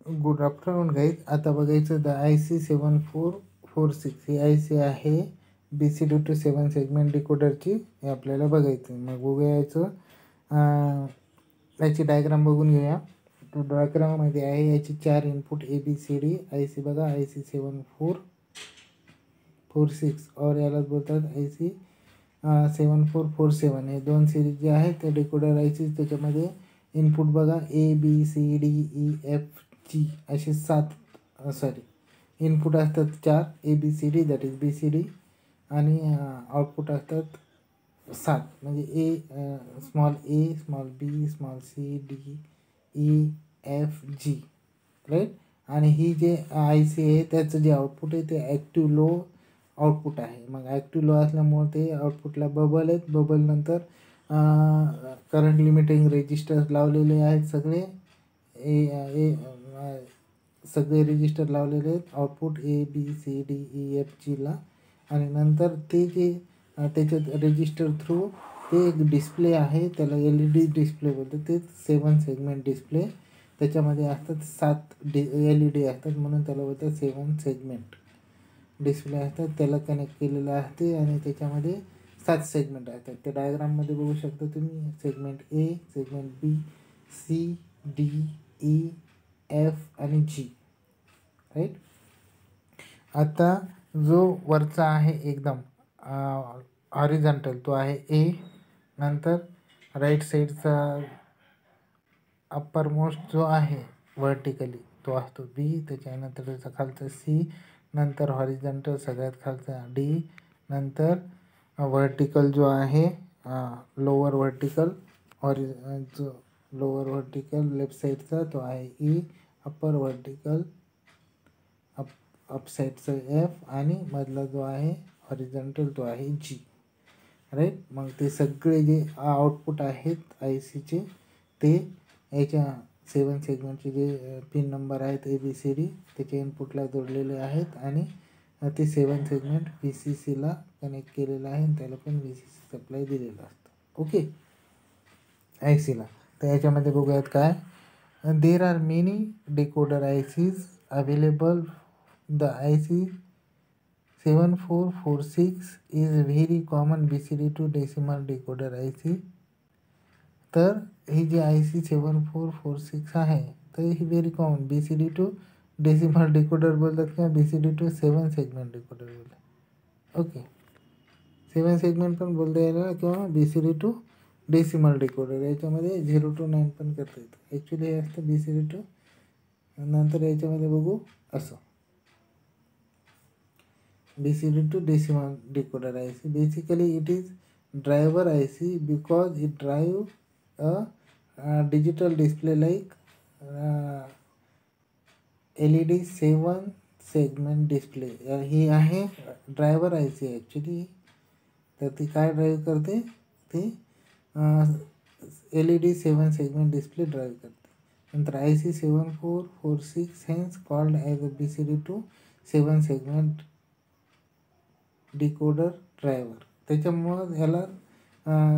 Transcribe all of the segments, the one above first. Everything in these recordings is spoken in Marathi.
Good afternoon guys. आता बघायचं द IC 7446 ही IC आहे BCD टू 7 सेगमेंट डिकोडरची. हे आपल्याला बघायचं. मग बघूया याची डायग्राम बघून घेऊया. तो डायग्राममध्ये आहे याची 4 इनपुट ABCD IC बघा IC 7446 और यालाच बोलतात IC 7447. हे दोन सिरीज जे आहेत ते डिकोडर IC. त्याच्यामध्ये इनपुट बघा ABCDEFG असे 7 इनपुट असतात 4 ABCD दॅट इज BCD आणि आउटपुट असतात 7 म्हणजे small a small b small c d e f g right. आणि ही जे IC आहे त्याचं जे आउटपुट आहे ते ॲक्टिव्ह लो आउटपुट आहे. मग ॲक्टिव्ह लो असल्यामुळे ते आउटपुटला बबल आहेत. बबल नंतर करंट लिमिटिंग रेजिस्टर लावलेले आहेत सगळे रेजिस्टर लावलेले आहेत आउटपुट ABCDEFGला. आणि नंतर ते जे त्याच्यात रेजिस्टर थ्रू ते एक डिस्प्ले आहे त्याला LED डिस्प्ले बोलतात. ते 7 सेगमेंट डिस्प्ले त्याच्यामध्ये असतात 7 LED असतात म्हणून त्याला बोलतात 7 सेगमेंट डिस्प्ले असतात. त्याला कनेक्ट केलेलं असते आणि त्याच्यामध्ये 7 सेगमेंट असतात. त्या डायग्राममध्ये बघू शकता तुम्ही segment A segment B C D E F आणि G राईट. आता जो वरचा आहे एकदम हॉरिझॉन्टल तो आहे A. नंतर राईट साईडचा अप्पर मोस्ट जो आहे व्हर्टिकली तो असतो B. त्याच्यानंतर त्याचा खालचा C. नंतर हॉरिझॉन्टल सगळ्यात खालचा D. नंतर व्हर्टिकल जो आहे लोअर व्हर्टिकल जो लोअर व्हर्टिकल लेफ्ट साईडचा तो आहे E. अप्पर व्हर्टिकल अप साईडचा F आणि मधला जो आहे हॉरिझॉन्टल तो आहे G राईट. मग ते सगळे जे आउटपुट आहेत ICचे ते याच्या 7 सेगमेंटचे जे पिन नंबर आहेत ABCD त्याच्या इनपुटला जोडलेले आहेत आणि ते 7 सेगमेंट VCCला कनेक्ट केलेलं आहे आणि त्याला पण VCC सप्लाय दिलेला असतो. ओके ICला. तर याच्यामध्ये बघूयात काय. There are many decoder ICs available. The IC 7446 is very common BCD to decimal decoder IC. तर ही जी IC 7446 आहे तर ही very common BCD to decimal decoder बोलतात किंवा BCD टू 7 सेगमेंट डिकोडर बोलतात. ओके 7 सेगमेंट पण बोलता येईल किंवा BCD टू डेसिमल डिकोडर. याच्यामध्ये 0 to 9 पण करता येतं. ॲक्च्युली हे असतं BCD टू. नंतर याच्यामध्ये बघू असं BCD to decimal decoder IC. Basically it is driver IC because it drive digital display like LED 7 segment display. ही आहे ड्रायव्हर IC ॲक्च्युली. तर ती काय ड्राईव्ह करते ते LED 7 सेगमेंट डिस्प्ले ड्राईव्ह करते. नंतर IC 7446 hence called as a BCD to 7 segment decoder driver. त्याच्यामुळं याला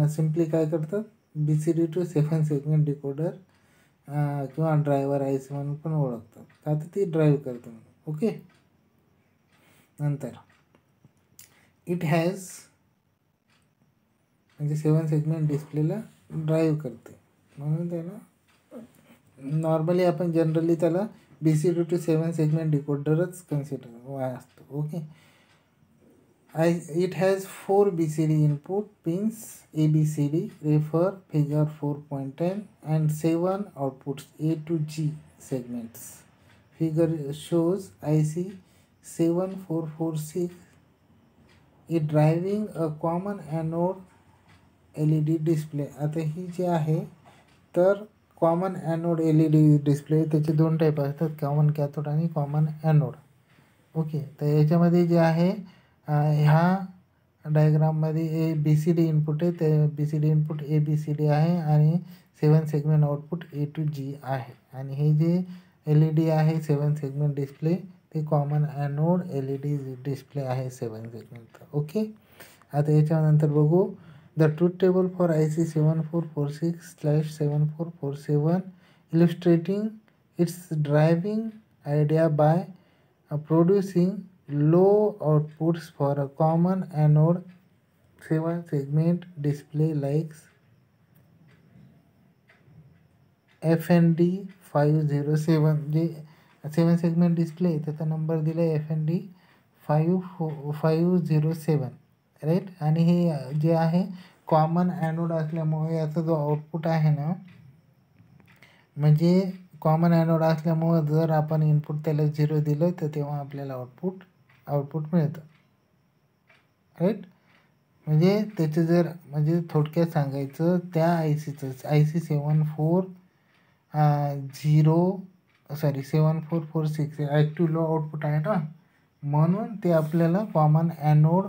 सिम्पली काय करतात BCD टू 7 सेगमेंट डिकोडर किंवा ड्रायव्हर IC म्हणून पण ओळखतात. आता ती ड्राईव्ह करते म्हणून. ओके. नंतर इट हॅज म्हणजे 7 सेगमेंट डिस्प्लेला ड्राईव्ह करते म्हणून त्याला नॉर्मली आपण जनरली त्याला BCD टू 7 सेगमेंट डिकोडरच कन्सिडर असतो. Okay. It has 4 BCD input pins ABCD refer figure 4.10 and 7 outputs A to G segments. Figure shows IC 7446 is driving a common anode LED display. आता ही जी आहे तर कॉमन ॲनोड LED डिस्प्ले त्याचे 2 टाईप असतात कॉमन कॅथोड आणि कॉमन ॲनोड. ओके. तर याच्यामध्ये जे आहे ह्या डायग्राममध्ये BCD इनपुट आहे. ते BCD इनपुट ABCD आहे आणि 7 segment output A to G आहे. आणि हे जे LED आहे 7 सेगमेंट डिस्प्ले ते कॉमन ॲनोड LED डिस्प्ले आहे 7 सेगमेंटचा. ओके. आता याच्यानंतर बघू the truth table for IC 7446/7447 इलिस्ट्रेटिंग its driving idea by producing low outputs for a common anode 7 segment display like FND 507 जे 7 सेगमेंट डिस्प्ले त्याचा नंबर दिला आहे FND 507 राईट. आणि हे जे आहे कॉमन ॲनोड असल्यामुळे याचा जो आउटपुट आहे ना, म्हणजे कॉमन ॲनोड असल्यामुळं जर आपण इनपुट त्याला 0 दिलं तर तेव्हा आपल्याला आउटपुट मिळतं राईट. म्हणजे त्याचं जर म्हणजे थोडक्यात सांगायचं त्या ICचं IC 7446 ॲक्टिव्ह लो आउटपुट आहे ना, म्हणून ते आपल्याला common anode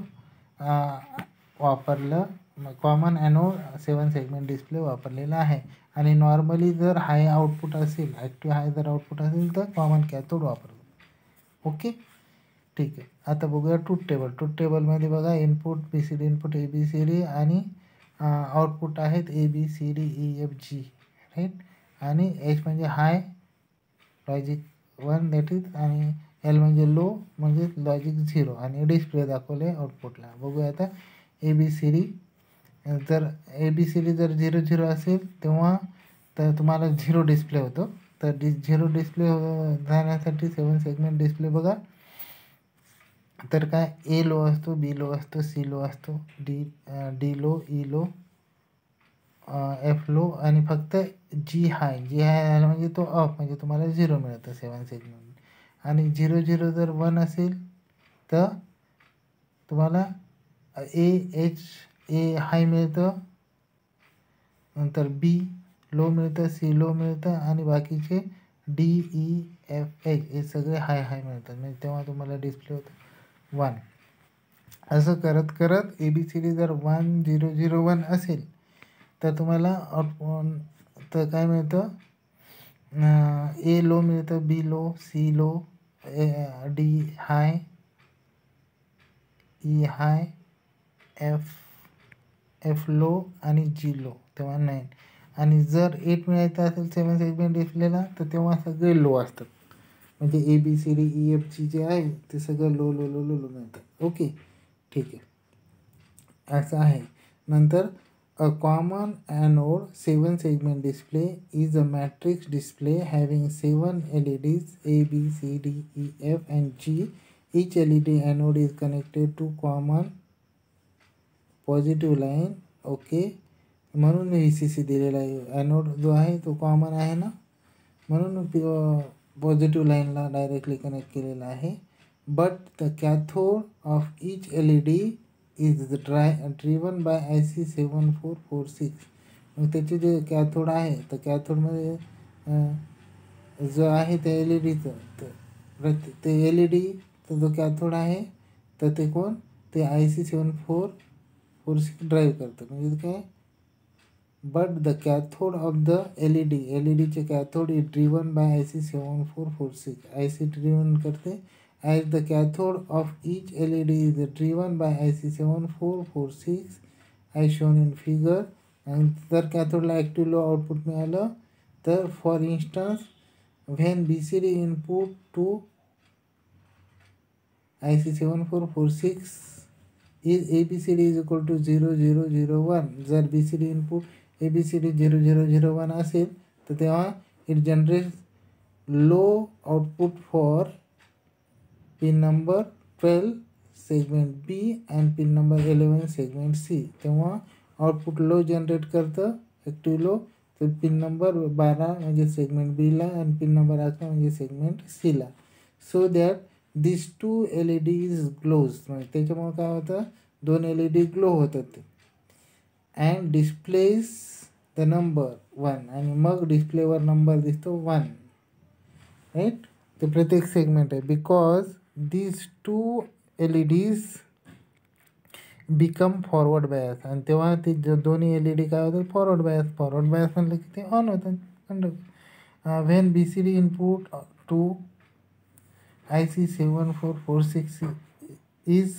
common anode 7 segment display वापरलेला आहे. आणि नॉर्मली जर हाय आउटपुट असेल, ॲक्टिव्ह हाय जर आउटपुट असेल तर कॉमन कॅथोड वापरतो. ओके ठीक आहे. आता बघूया ट्रूथ टेबल. ट्रूथ टेबलमध्ये बघा इनपुट BCD इनपुट ABCD आणि आउटपुट आहेत ABCDEFG राईट. आणि H म्हणजे हाय लॉजिक 1 दॅट इज आणि L म्हणजे लो म्हणजे लॉजिक 0 आणि डिस्प्ले दाखवले आउटपुटला. बघूया आता ABCD. जर ABCD जर 0 0 असेल तेव्हा तर तुम्हाला 0 डिस्प्ले होतो. तर 0 डिस्प्ले जाण्यासाठी 7 सेगमेंट डिस्प्ले बघा तर काय A लो असतो, B लो असतो, C लो असतो, D low, E low, F low आणि फक्त G हाय आला म्हणजे तो ऑफ म्हणजे तुम्हाला 0 मिळतं 7 सेगमेंट. आणि 0 0 जर 1 असेल तर तुम्हाला A हाय मिळतं, नंतर B लो मिळतं, C लो मिळतं आणि बाकीचे D E F H हे सगळे हाय मिळतात. म्हणजे तेव्हा तुम्हाला डिस्प्ले होतं 1. असं करत करत ABCD जर 1 0 0 1 असेल तर तुम्हाला तर काय मिळतं, A लो मिळतं, B low, C low, D हाय, E हाय, F लो आणि G लो तेव्हा 9. आणि जर 8 मिळायचं असेल 7 सेगमेंट डिस्प्लेला तर तेव्हा सगळे लो असतात. म्हणजे ABCDEFG जे आहे ते सगळं लो मिळतं. ओके ठीक आहे. असं आहे. नंतर a common anode 7 segment display is a matrix display having 7 LEDs A, B, C, D, E, F and G. Each LED anode is connected to common positive line. Okay म्हणून VCC दिलेला आहे. ॲनोड जो आहे तो कॉमन आहे ना, म्हणून पॉझिटिव्ह लाईनला डायरेक्टली कनेक्ट केलेला आहे. But the cathode of each LED is driven by IC 7446. मग त्याचे जे कॅथोड आहे तर कॅथोडमध्ये जो आहे त्या LEDचं ते LEDचा जो कॅथोड आहे तर ते कोण ते IC 7446 ड्राईव्ह करतं. म्हणजे काय, but the cathode of the LEDचे cathode is driven by IC 7446. IC driven करते as the cathode of each LED is driven by IC 7446 as shown in figure. आणि जर कॅथोडला ॲक्टिव्ह लो आउटपुट मिळालं तर for instance when BCD input to IC 7446 is ABCD is equal to 0 0 0 1. जर BCD इनपुट ABCD 0 0 0 1 असेल तर तेव्हा it generate low output for pin number 12 segment B आणि पिन नंबर 11 सेगमेंट C. तेव्हा आउटपुट लो जनरेट करतं ॲक्टिव्ह लो, तर पिन नंबर 12 म्हणजे सेगमेंट Bला आणि पिन नंबर 11 म्हणजे सेगमेंट Cला. So that this 2 LEDs glows. म्हणजे त्याच्यामुळे काय होतं, 2 LED ग्लो होतात अँड डिस्प्लेस द नंबर 1 आणि मग डिस्प्लेवर नंबर दिसतो 1 राईट. ते प्रत्येक सेगमेंट आहे. Because these 2 LEDs become forward bias. आणि तेव्हा ते दोन्ही LED काय होतात फॉरवर्ड बायस म्हणलं की ते ऑन होतात. When BCD input to IC 7446 is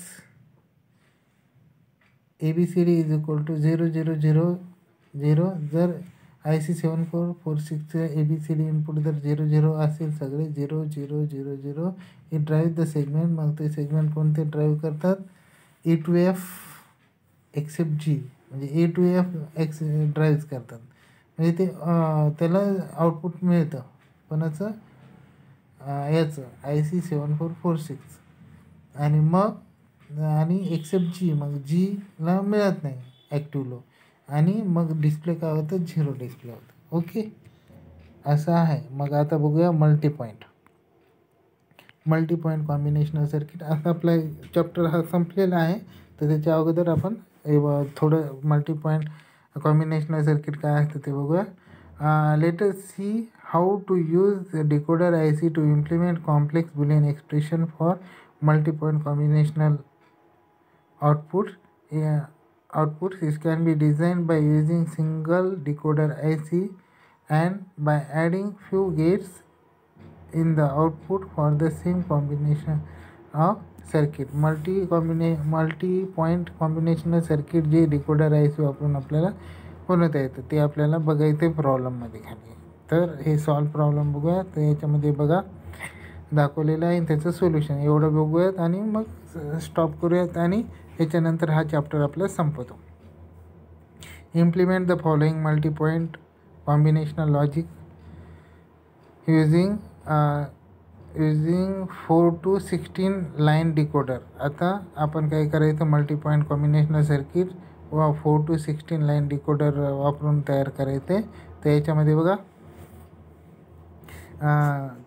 ABCD is equal to 0 0 0 0. जर IC 7446चे ABCD इनपुट जर 0 असेल, सगळे 0 0 0 0, इट ड्राईव्ह द सेगमेंट. मग ते सेगमेंट कोणते ड्राईव्ह करतात? A to F except G, म्हणजे A to F ड्राईव्ह करतात. म्हणजे ते त्याला आउटपुट मिळतं कोणाचं? याचं IC 7446. आणि मग एक्सेप्ट G, मग Gला मिळत नाही ॲक्टिव्ह लो, आणि मग डिस्प्ले काय होतं? 0 डिस्प्ले होतं. ओके, असं आहे. मग आता बघूया मल्टीपॉईंट कॉम्बिनेशनल सर्किट. आता आपला चॅप्टर हा संपलेला आहे, तर त्याच्या अगोदर आपण थोडं मल्टीपॉईंट कॉम्बिनेशनल सर्किट काय असतं ते बघूया. Let us see how to use decoder IC to implement complex Boolean expression for multi-point combinational outputs. This can be designed by using single decoder IC and by adding few gates in the output for the same combination of circuit. multi-point combinational circuit जे decoder IC वापरून आपल्याला बनवता येतं ते आपल्याला बघायचं प्रॉब्लेममध्ये खाली. तर हे सॉल्व प्रॉब्लेम बघूया. तर याच्यामध्ये बघा दाखवलेलं आहे, त्याचं सोल्युशन एवढं बघूयात आणि मग स्टॉप करूयात, आणि याच्यानंतर हा चॅप्टर आपला संपवतो. Implement the following multipoint combinational logic using 4 to 16 line decoder. आता आपण काय करायचं? मल्टीपॉईंट कॉम्बिनेशनल सर्किट व 4 to 16 लाईन डिकोडर वापरून तयार करायचे. तर याच्यामध्ये बघा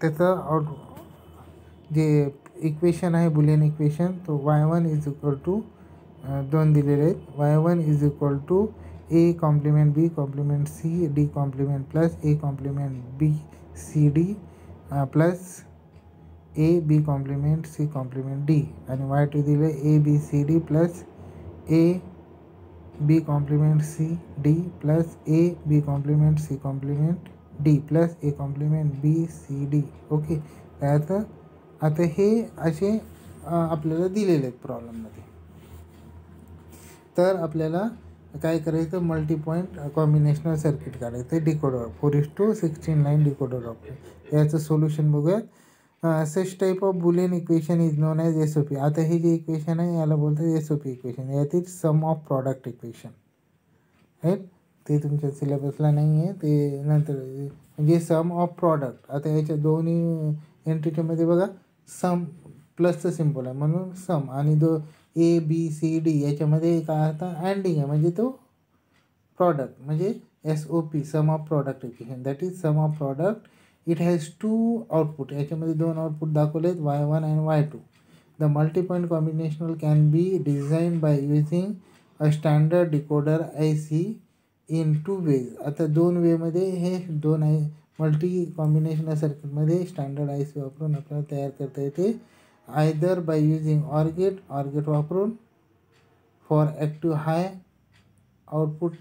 त्याचं जे इक्वेशन आहे बुलियन इक्वेशन, तो y1 इज इक्वल टू 2 दिलेले आहेत. y1 is equal to a complement b complement c d complement plus a complement b c d plus a b complement c complement d, आणि y2 दिले a b c d plus a b complement c d plus a b complement c complement d plus a complement b c d. Okay, आता हे असे आपल्याला दिलेले आहेत प्रॉब्लेममध्ये. तर आपल्याला काय करायचं? मल्टीपॉईंट कॉम्बिनेशनल सर्किट काढायचं डिकोडर 4:16 लाईन डिकोडर वापरून. याचं सोल्युशन बघूयात. सच type of Boolean equation is non as SOP. आता हे जे इक्वेशन आहे याला बोलतात SOP इक्वेशन. यातील सम ऑफ प्रॉडक्ट इक्वेशन राईट. ते तुमच्या सिलेबसला नाही आहे, ते नंतर म्हणजे सम ऑफ प्रॉडक्ट. आता याच्या दोन्ही एंटिटीमध्ये बघा सम प्लसचं सिम्पल आहे म्हणून सम, आणि ABCD याच्यामध्ये काय आता अँडिंग आहे म्हणजे तो प्रॉडक्ट, म्हणजे SOP sum of product equation. That is sum of product. It has 2 output. याच्यामध्ये 2 आउटपुट दाखवले आहेत, y1 and y2. The multipoint combinational can be design by using a standard decoder IC in 2 ways. आता 2 वेमध्ये हे 2 आहे. मल्टी कॉम्बिनेशनल सर्किटमध्ये स्टँडर्ड IC वापरून आपल्याला तयार करता येते. Either by using or gate वापरून for active high output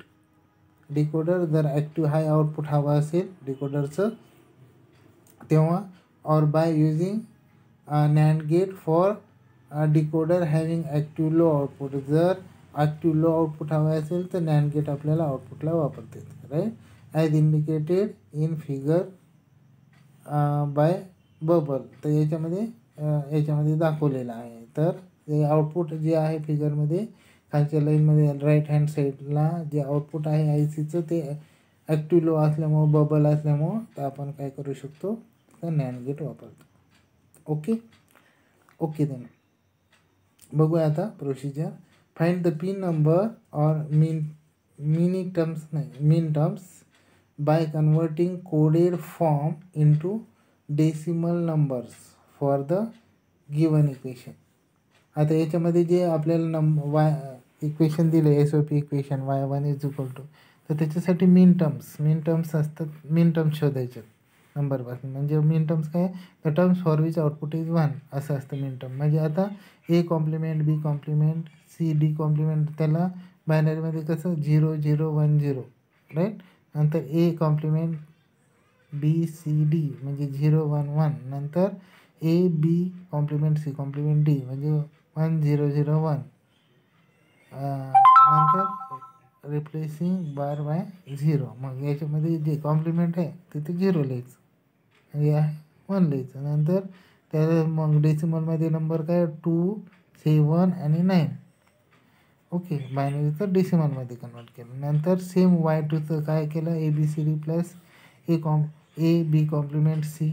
decoder. जर ॲक्टिव्ह हाय आउटपुट हवा असेल डिकोडरचं तेव्हा, or by using NAND gate for decoder having active low output. जर ॲक्टिव्ह लो आउटपुट हवा असेल तर NAND गेट आपल्याला आउटपुटला वापरता येते right. As indicated in figure by bubble. तर याच्यामध्ये दाखवलेलं आहे. तर ते आउटपुट जे आहे फिगरमध्ये खालच्या लाईनमध्ये राईट हँड साईडला जे आउटपुट आहे ICचं ते ॲक्टिव्ह लो असल्यामुळं बबल असल्यामुळं तर आपण काय करू शकतो? तर NAND गेट वापरतो. ओके देन बघूया आता procedure. Find the pin number or minterms by converting coded form into decimal numbers for the given equation. आता याच्यामध्ये जे आपल्याला इक्वेशन दिले SOP equation y1 is equal to, तर त्याच्यासाठी मीन टर्म्स असतात. मीन टर्म्स शोधायचे नंबरपासून. म्हणजे मीन टर्म्स काय? The terms for which output is 1 असं असतं मीन टर्म. म्हणजे आता A complement B complement C D complement, त्याला बायनरीमध्ये कसं 0 0 1 0 राईट. नंतर A complement B C D म्हणजे 0 1 1. नंतर A B complement C complement D म्हणजे 1 0 0 1. नंतर रिप्लेसिंग बार बाय 0. मग याच्यामध्ये जे कॉम्प्लिमेंट आहे तिथे 0 लिहायचं, हे आहे 1 लिहायचं. नंतर त्या मग डेसिमलमध्ये नंबर काय 2, 7 आणि 9. ओके, बायनरीचं डेसिमलमध्ये कन्वर्ट केलं. नंतर सेम y2चं काय केलं, ABCD plus A B complement C,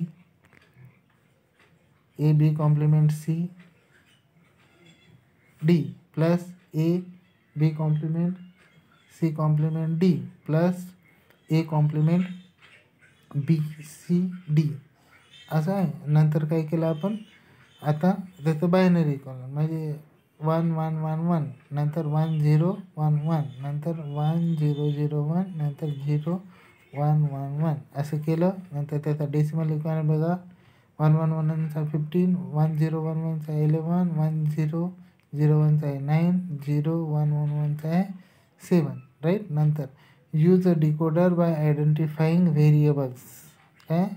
A B complement C D plus A B complement C complement D plus A complement B C D असं आहे. नंतर काय केलं आपण, आता त्याचं बायनरी कॉलम म्हणजे 1 1 1 1, नंतर 1 0 1 1, नंतर 1 0 0 1, नंतर 0 1 1 1 असं केलं. नंतर त्याचा डेसिमल इक्वेशन बघा, 1 1 1 चा 15, 1 0 1 1 चा 11, 1 0 0 1 चा 9, 0 1 1 1 चा आहे 7. राईट. नंतर use a decoder by identifying variables. काय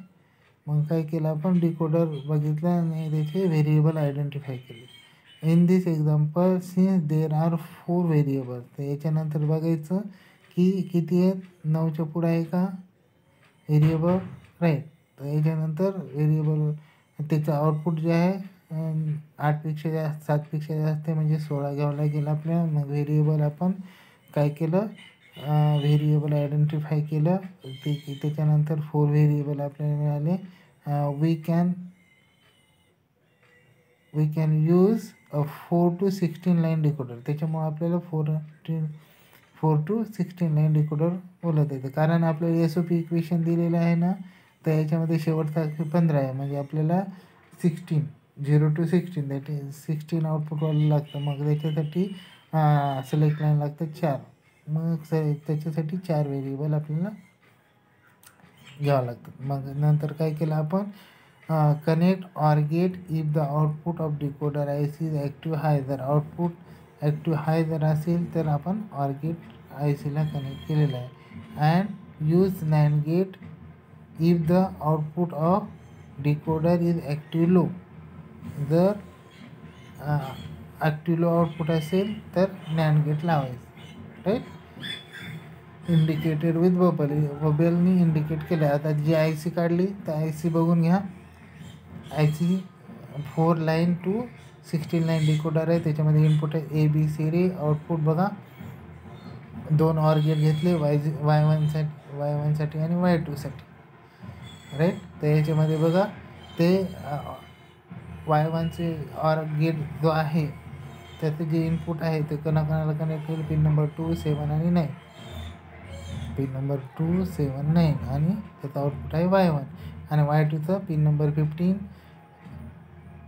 मग काय केलं आपण, डिकोडर बघितलं आणि त्याचे व्हेरिएबल आयडेंटिफाय केले. In this example since there are 4 variables. तर याच्यानंतर बघायचं की किती आहेत, 9च्या पुढं आहे का व्हेरिएबल. राईट. तर याच्यानंतर व्हेरिएबल त्याचं आउटपुट जे आहे 8पेक्षा जास्त 7पेक्षा जास्त आहे म्हणजे 16 घ्यावं लागेल आपल्या. मग व्हेरिएबल आपण काय केलं, व्हेरिएबल आयडेंटिफाय केलं. त्याच्यानंतर 4 व्हेरिएबल आपल्याला मिळाले. We can use 4 to 16 line decoder. त्याच्यामुळे आपल्याला 4 to 16 लाईन डिकोडर बोलत येतं. कारण आपल्याला SOP इक्वेशन दिलेलं आहे ना, तर याच्यामध्ये शेवटचा 15 आहे म्हणजे आपल्याला 16 0 to 16 दॅट इज 16 आउटपुटवाला लागतं. मग त्याच्यासाठी सिलेक्ट लाईन लागतं 4. मग त्याच्यासाठी 4 व्हेरिएबल आपल्याला घ्यावं लागतं. मग नंतर काय केलं आपण, connect or gate if the output of decoder IC is active high. जर आउटपुट ॲक्टिव्ह हाय जर असेल तर आपण ऑर गेट ICला कनेक्ट केलेलं आहे. And use NAND gate if the output of decoder is active low. जर ॲक्टिव्ह लो आउटपुट असेल तर नॅन्ड गेट लावायचं. राईट. इंडिकेटेड विथ बबलनी इंडिकेट केलं. आता जी IC काढली तर IC बघून घ्या. IC 4 line to 16 line decoder आहे. त्याच्यामध्ये इनपुट आहे ABCD. आउटपुट बघा 2 ऑर गेट घेतले, Y1 साठी आणि Y2 साठी. राईट. तर याच्यामध्ये बघा ते Y1चे ऑर गेट जो आहे त्याचं जे इनपुट आहे ते कोणाकोणाला कनेक्ट केलं, पिन नंबर 2 7 आणि 9. पिन नंबर 2 7 9 आणि त्याचा आउटपुट आहे Y1. आणि Y2चा pin number 15,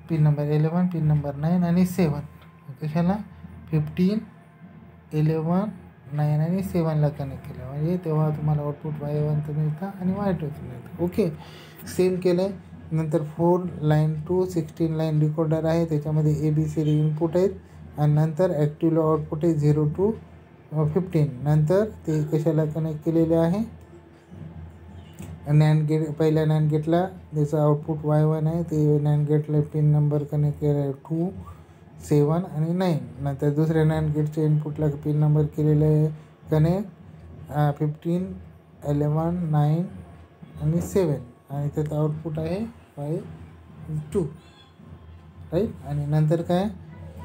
pin number 11, pin number 9 आणि 7. कशाला 15 11 9 आणि 7ला कनेक्ट केलं म्हणजे तेव्हा तुम्हाला आउटपुट Y1चं मिळतं आणि Y2चं मिळतं. ओके, सेम केलं आहे. नंतर 4 लाईन टू 16 लाईन डिकोडर आहे. त्याच्यामध्ये ABCD इनपुट आहेत आणि नंतर ॲक्टिव्ह लो आउटपुट आहे 0 to 15. नंतर ते कशाला कनेक्ट केलेले आहे, नॅन्ड गेट. पहिल्या नॅन्ड गेटला त्याचं आउटपुट Y1 आहे, ते नॅन्ड गेटला पिन नंबर कनेक्ट केलेला आहे 2 7 आणि 9. नंतर दुसऱ्या नॅन्ड गेटच्या इनपुटला पिन नंबर केलेलं आहे कनेक्ट 15 11 9 आणि 7 आणि त्याचं आउटपुट आहे Y2. राईट. आणि नंतर काय,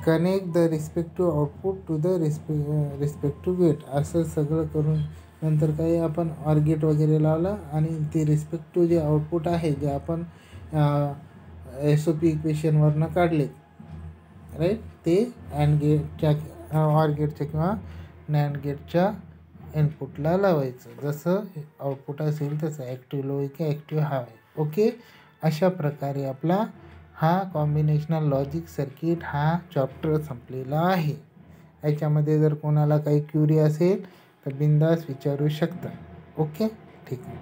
connect the respective output to the respective gate. असं सगळं करून नंतर काय आपण ऑर गेट वगैरे लावला आणि ते रिस्पेक्टिव्ह जे आउटपुट आहे जे आपण SOP इक्वेशनवरनं काढले, राईट, ते अँड गेटच्या ऑर गेटच्या किंवा नॅन्ड गेटच्या इनपुटला लावायचं. जसं आउटपुट असेल तसं ॲक्टिव्ह लो की ॲक्टिव्ह हाय. ओके, अशा प्रकारे आपला हा कॉम्बिनेशनल लॉजिक सर्किट हा चॅप्टर संपलेला आहे. याच्यामध्ये जर कोणाला काही क्युरी असेल तर बिंदास विचारू शकता. ओके, ठीक आहे.